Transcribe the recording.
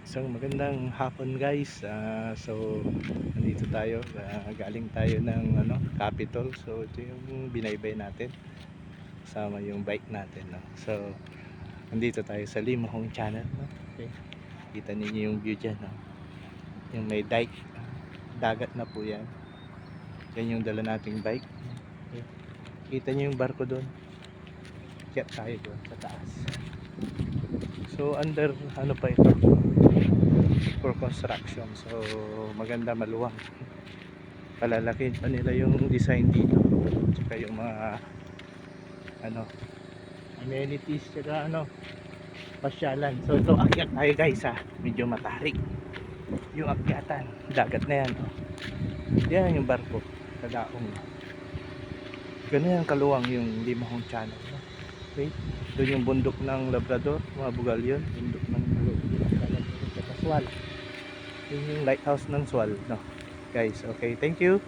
Isang magandang hapon guys. So nandito tayo, galing tayo ng Capitol. So ito yung binaybay natin kasama yung bike natin, no? So nandito tayo sa Limahong Channel, no? Okay. Kita niyo yung view dyan, no? Yung may dike, dagat na po yan. Yan yung dala nating bike. Okay. Kita niyo yung barko doon. Kaya tayo doon sa taas. So under pa ito, for construction. So maganda, maluwang. Palalakin pa nila yung design dito. Tsaka yung mga amenities, tsaka pasyalan. So ito, akyat tayo guys ha. Medyo matarik yung akyatan. Dagat na yan, oh. Yan yung barko sa daong. Ganyan kaluwang yung Limahong Channel, no? Okay. Doon yung bundok ng Labrador, mga bugal yun. Bundok ng Swal. Yun yung lighthouse ng Swal, no guys. Okay, thank you.